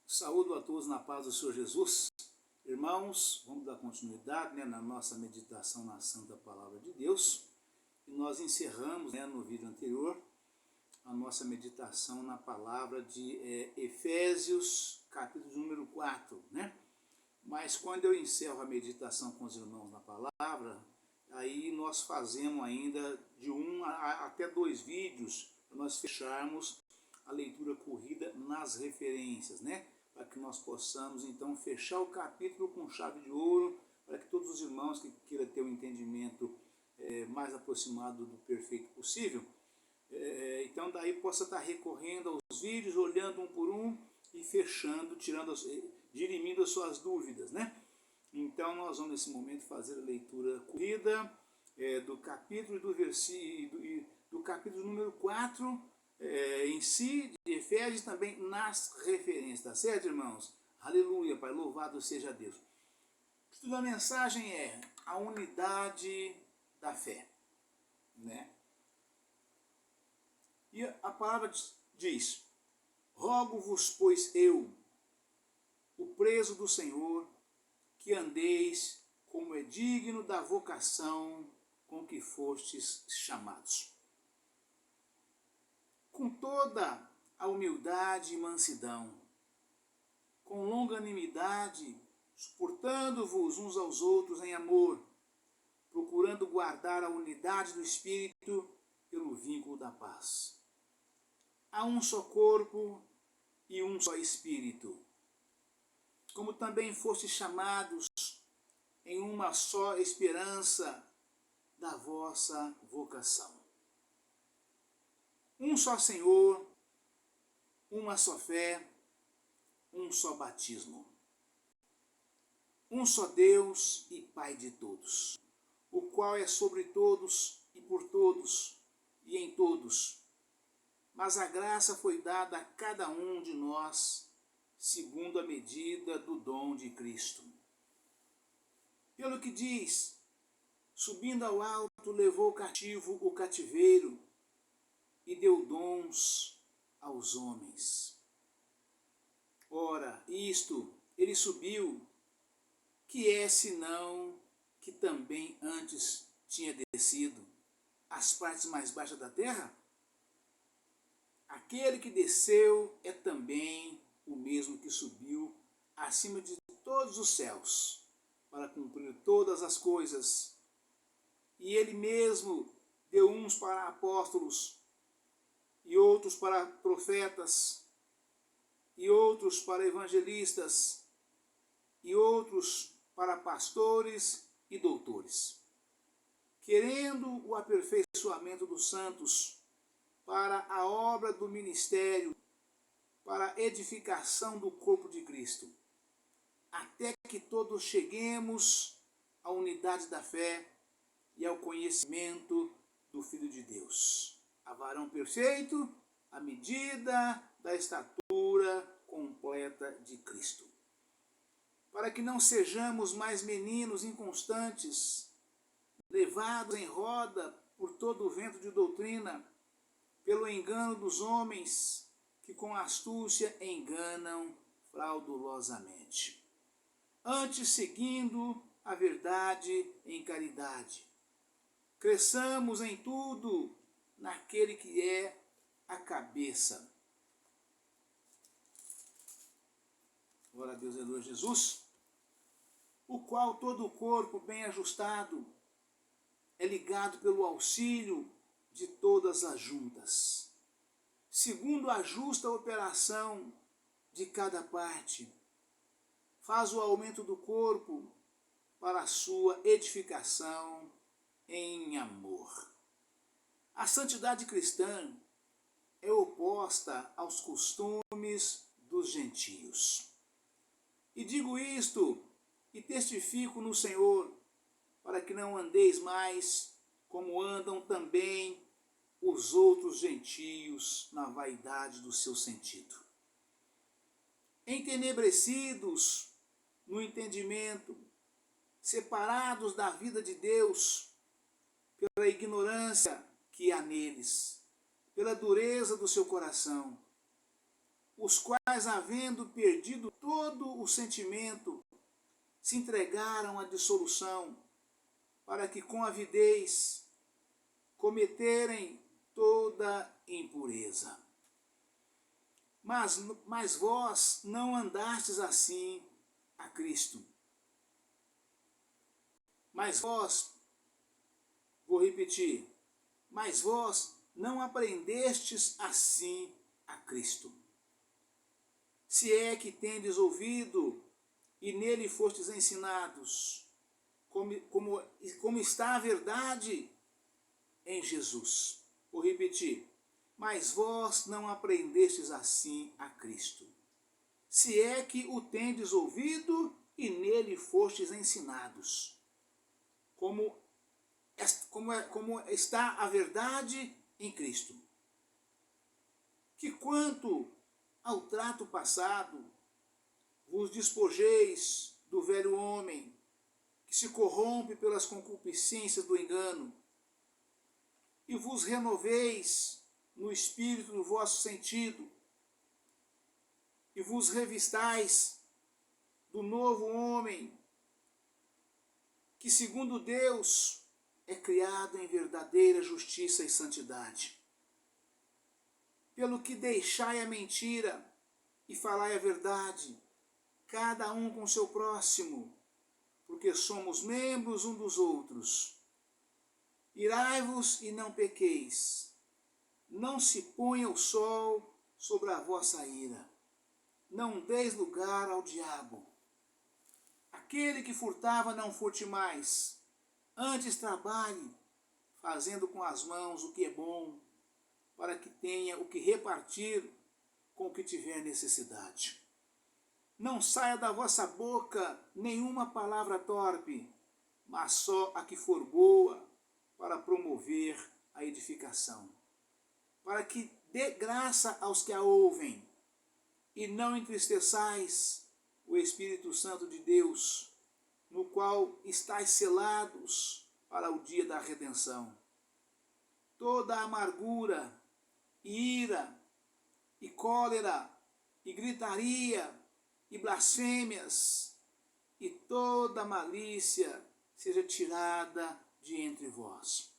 Saúdo a todos na paz do Senhor Jesus. Irmãos, vamos dar continuidade na nossa meditação na Santa Palavra de Deus. E nós encerramos no vídeo anterior a nossa meditação na palavra de Efésios, capítulo número 4. Mas quando eu encerro a meditação com os irmãos na palavra, aí nós fazemos ainda de até 2 vídeos para nós fecharmos a leitura corrida nas referências, para que nós possamos então fechar o capítulo com chave de ouro, para que todos os irmãos que queiram ter um entendimento mais aproximado do perfeito possível, então daí possa estar recorrendo aos vídeos, olhando um por um e fechando, dirimindo as suas dúvidas, Então nós vamos nesse momento fazer a leitura corrida do capítulo e do versículo, do capítulo número 4, em si, de Efésios, também nas referências, tá certo, irmãos? Aleluia, Pai, louvado seja Deus. O título da mensagem é a unidade da fé, E a palavra diz: rogo-vos, pois eu, o preso do Senhor, que andeis como é digno da vocação com que fostes chamados, com toda a humildade e mansidão, com longanimidade, suportando-vos uns aos outros em amor, procurando guardar a unidade do Espírito pelo vínculo da paz. Há um só corpo e um só Espírito, como também fostes chamados em uma só esperança da vossa vocação. Um só Senhor, uma só fé, um só batismo. Um só Deus e Pai de todos, o qual é sobre todos e por todos e em todos. Mas a graça foi dada a cada um de nós, segundo a medida do dom de Cristo. Pelo que diz, subindo ao alto, levou cativo o cativeiro e deu dons aos homens. Ora, isto ele subiu, que é senão que também antes tinha descido às partes mais baixas da terra? Aquele que desceu é também o mesmo que subiu acima de todos os céus, para cumprir todas as coisas. E ele mesmo deu uns para apóstolos, e outros para profetas, e outros para evangelistas, e outros para pastores e doutores, querendo o aperfeiçoamento dos santos, para a obra do ministério, para a edificação do corpo de Cristo, até que todos cheguemos à unidade da fé e ao conhecimento do Filho de Deus, a varão perfeito, à medida da estatura completa de Cristo. Para que não sejamos mais meninos inconstantes, levados em roda por todo o vento de doutrina, pelo engano dos homens, que com astúcia enganam fraudulosamente. Antes, seguindo a verdade em caridade, cresçamos em tudo naquele que é a cabeça. Glória a Deus, aleluia, Jesus, o qual todo o corpo bem ajustado é ligado pelo auxílio de todas as juntas, segundo a justa operação de cada parte, faz o aumento do corpo para a sua edificação em amor. A santidade cristã é oposta aos costumes dos gentios. E digo isto e testifico no Senhor, para que não andeis mais como andam também os outros gentios na vaidade do seu sentido, entenebrecidos no entendimento, separados da vida de Deus pela ignorância que há neles, pela dureza do seu coração, os quais, havendo perdido todo o sentimento, se entregaram à dissolução, para que com avidez cometerem toda impureza. Mas vós não andastes assim a Cristo. Mas vós, vou repetir, mas vós não aprendestes assim a Cristo. Se é que tendes ouvido e nele fostes ensinados, como está a verdade em Jesus. Vou repetir, mas vós não aprendestes assim a Cristo. Se é que o tendes ouvido e nele fostes ensinados, como está a verdade em Cristo. Que quanto ao trato passado, vos despojeis do velho homem, que se corrompe pelas concupiscências do engano, e vos renoveis no espírito do vosso sentido, e vos revistais do novo homem, que segundo Deus é criado em verdadeira justiça e santidade. Pelo que deixai a mentira e falai a verdade, cada um com seu próximo, porque somos membros um dos outros. Irai-vos e não pequeis. Não se ponha o sol sobre a vossa ira. Não deis lugar ao diabo. Aquele que furtava, não furte mais. Antes trabalhe, fazendo com as mãos o que é bom, para que tenha o que repartir com o que tiver necessidade. Não saia da vossa boca nenhuma palavra torpe, mas só a que for boa, para promover a edificação. Para que dê graça aos que a ouvem, e não entristeçais o Espírito Santo de Deus, no qual estáis selados para o dia da redenção. Toda amargura, ira, e cólera, e gritaria, e blasfêmias, e toda malícia seja tirada de entre vós.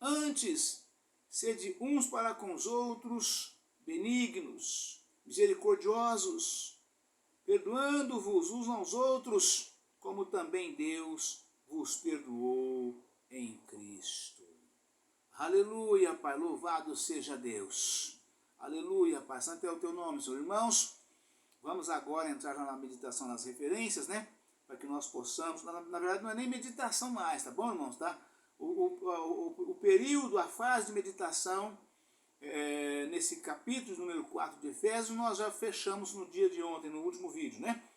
Antes, sede uns para com os outros benignos, misericordiosos, perdoando-vos uns aos outros, como também Deus vos perdoou em Cristo. Aleluia, Pai, louvado seja Deus. Aleluia, Pai, santo é o teu nome, Senhor. Irmãos, vamos agora entrar na meditação nas referências, né? Para que nós possamos, na verdade não é nem meditação mais, tá bom, irmãos, tá? O período, a fase de meditação, nesse capítulo número 4 de Efésios, nós já fechamos no dia de ontem, no último vídeo, né?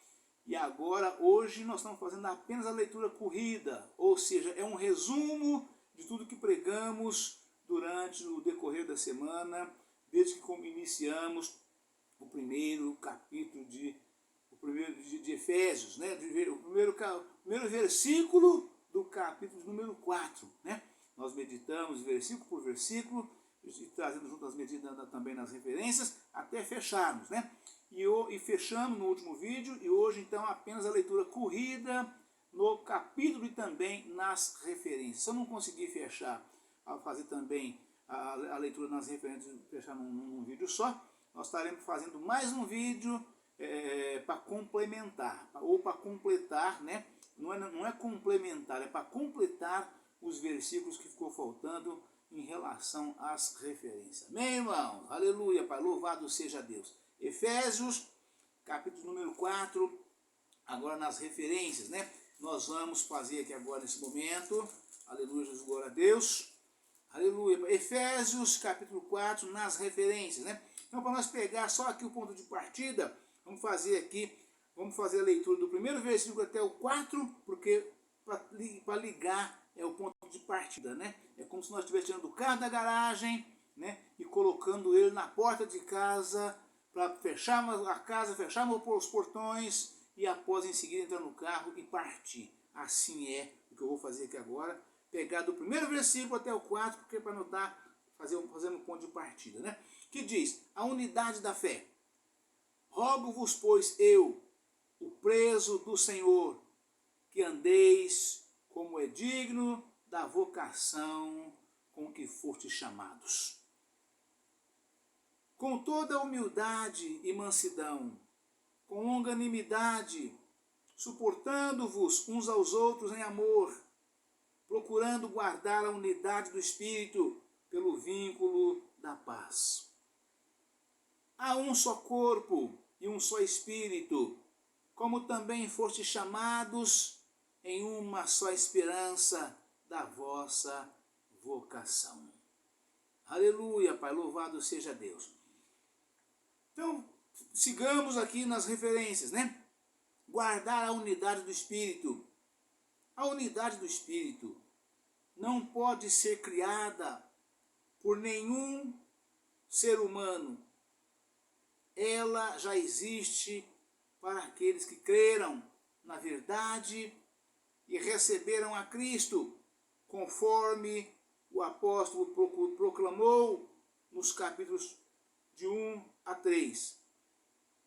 E agora, hoje, nós estamos fazendo apenas a leitura corrida, ou seja, é um resumo de tudo que pregamos durante o decorrer da semana, desde que iniciamos o primeiro capítulo de Efésios, né? O primeiro versículo do capítulo número 4, né? Nós meditamos versículo por versículo, e trazendo junto as medidas também nas referências, até fecharmos, né? E fechamos no último vídeo, e hoje então apenas a leitura corrida no capítulo e também nas referências. Se eu não conseguir fechar, fazer também a leitura nas referências, fechar num vídeo só, nós estaremos fazendo mais um vídeo para complementar, ou para completar, né? Não é complementar, é para completar os versículos que ficou faltando em relação às referências. Amém, irmãos? Aleluia, Pai, louvado seja Deus. Efésios, capítulo número 4, agora nas referências, né? Nós vamos fazer aqui agora nesse momento, aleluia, Jesus, glória a Deus. Aleluia. Efésios, capítulo 4, nas referências, né? Então, para nós pegar só aqui o ponto de partida, vamos fazer a leitura do primeiro versículo até o 4, porque para ligar é o ponto de partida, né? É como se nós estivéssemos tirando o carro da garagem, né? E colocando ele na porta de casa, para fecharmos a casa, fecharmos os portões e após em seguida entrar no carro e partir. Assim é o que eu vou fazer aqui agora. Pegar do primeiro versículo até o 4, porque para notar, fazendo um ponto de partida, né? Que diz, a unidade da fé. Rogo-vos, pois, eu, o preso do Senhor, que andeis como é digno da vocação com que fostes chamados. Com toda humildade e mansidão, com longanimidade, suportando-vos uns aos outros em amor, procurando guardar a unidade do Espírito pelo vínculo da paz. Há um só corpo e um só Espírito, como também fostes chamados em uma só esperança da vossa vocação. Aleluia, Pai, louvado seja Deus. Então, sigamos aqui nas referências, né? Guardar a unidade do Espírito. A unidade do Espírito não pode ser criada por nenhum ser humano. Ela já existe para aqueles que creram na verdade e receberam a Cristo, conforme o apóstolo proclamou nos capítulos de 1 a 3.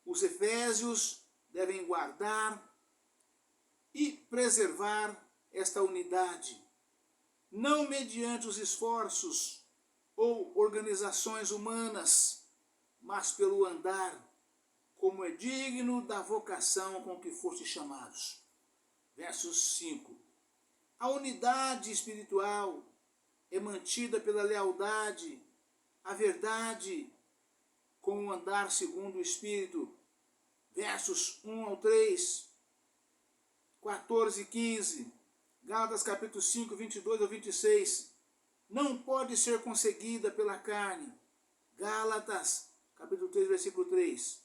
Os efésios devem guardar e preservar esta unidade, não mediante os esforços ou organizações humanas, mas pelo andar, como é digno da vocação com que fostes chamados. Versos 5. A unidade espiritual é mantida pela lealdade, a verdade, com o andar segundo o Espírito. Versos 1 ao 3, 14 e 15, Gálatas capítulo 5, 22 ao 26. Não pode ser conseguida pela carne. Gálatas capítulo 3, versículo 3.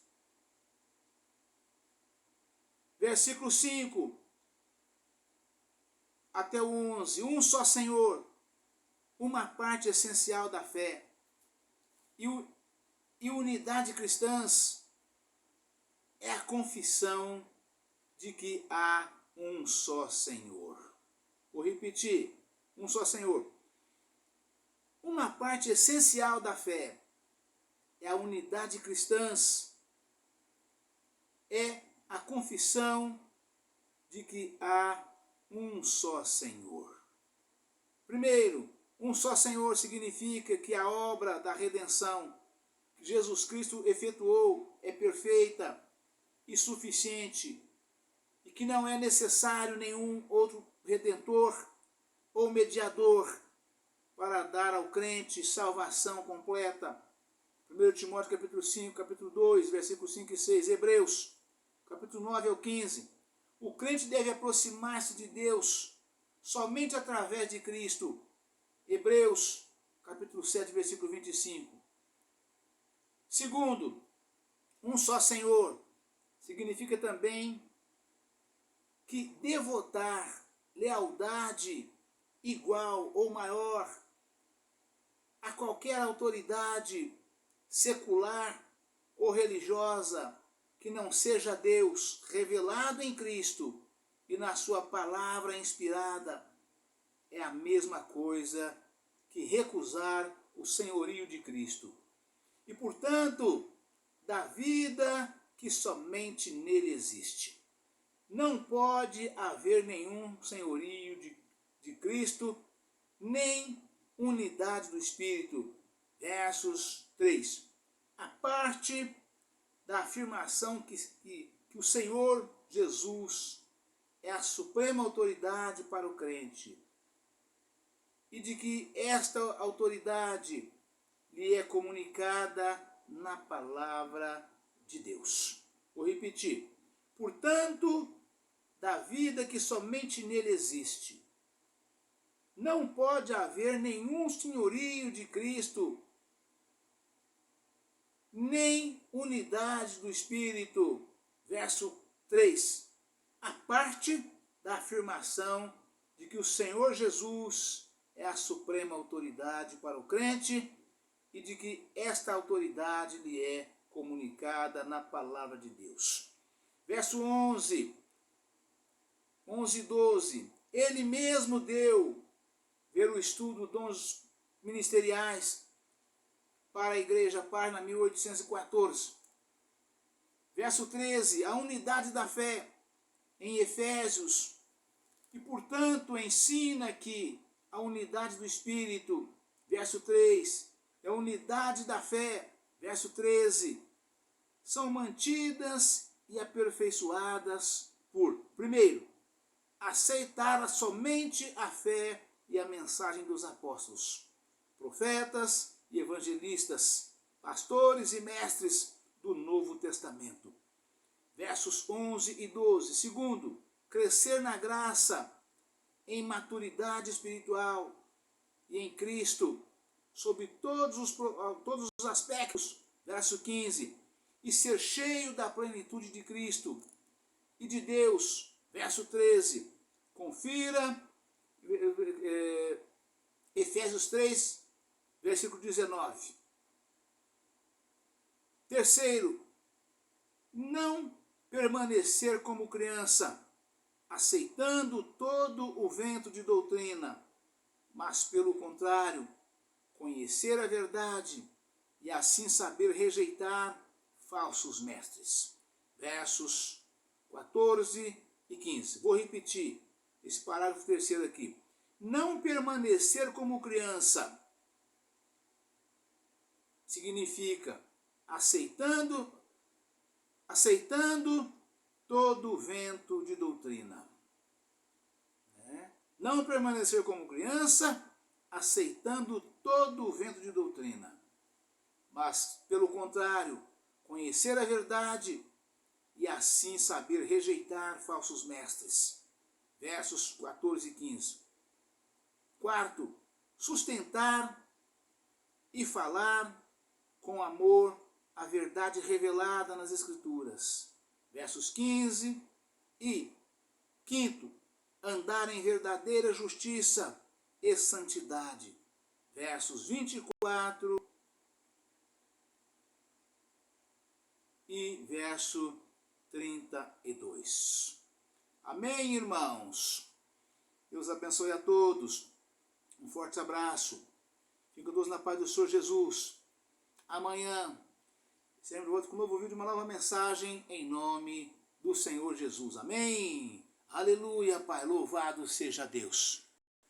Versículo 5 até o 11. Um só Senhor, uma parte essencial da fé. E unidade cristãs é a confissão de que há um só Senhor. Vou repetir, um só Senhor. Uma parte essencial da fé é a unidade cristãs, é a confissão de que há um só Senhor. Primeiro, um só Senhor significa que a obra da redenção que Jesus Cristo efetuou é perfeita e suficiente, e que não é necessário nenhum outro redentor ou mediador para dar ao crente salvação completa. 1 Timóteo capítulo 5, capítulo 2, versículos 5 e 6. Hebreus capítulo 9 ao 15. O crente deve aproximar-se de Deus somente através de Cristo. Hebreus capítulo 7, versículo 25. Segundo, um só Senhor significa também que devotar lealdade igual ou maior a qualquer autoridade secular ou religiosa que não seja Deus revelado em Cristo e na sua palavra inspirada é a mesma coisa que recusar o senhorio de Cristo. E, portanto, da vida que somente nele existe. Não pode haver nenhum senhorio de Cristo, nem unidade do Espírito. Versos 3. A parte da afirmação que o Senhor Jesus é a suprema autoridade para o crente e de que esta autoridade lhe é comunicada na palavra de Deus. Vou repetir. Portanto, da vida que somente nele existe, não pode haver nenhum senhorio de Cristo, nem unidade do Espírito. Verso 3. A parte da afirmação de que o Senhor Jesus é a suprema autoridade para o crente e de que esta autoridade lhe é comunicada na palavra de Deus. Verso 11 e 12. Ele mesmo deu, ver o estudo dons ministeriais para a igreja, página 1814. Verso 13, a unidade da fé em Efésios, e portanto ensina que a unidade do Espírito, verso 3, a unidade da fé, verso 13, são mantidas e aperfeiçoadas por, primeiro, aceitar somente a fé e a mensagem dos apóstolos, profetas e evangelistas, pastores e mestres do Novo Testamento. Versos 11 e 12. Segundo, crescer na graça, em maturidade espiritual e em Cristo, sob todos os aspectos. Verso 15. E ser cheio da plenitude de Cristo e de Deus. Verso 13. Confira Efésios 3, versículo 19. Terceiro, não permanecer como criança, aceitando todo o vento de doutrina, mas pelo contrário, conhecer a verdade e assim saber rejeitar falsos mestres. Versos 14 e 15. Vou repetir esse parágrafo terceiro aqui. Não permanecer como criança significa aceitando todo o vento de doutrina. Não permanecer como criança, aceitando todo o vento de doutrina. Mas, pelo contrário, conhecer a verdade e assim saber rejeitar falsos mestres. Versos 14 e 15. Quarto, sustentar e falar com amor a verdade revelada nas Escrituras. Versos 15 e quinto, andar em verdadeira justiça e santidade. Versos 24 e verso 32. Amém, irmãos? Deus abençoe a todos. Um forte abraço. Fiquem todos na paz do Senhor Jesus. Amanhã, sempre volto com um novo vídeo, uma nova mensagem em nome do Senhor Jesus. Amém? Aleluia, Pai. Louvado seja Deus.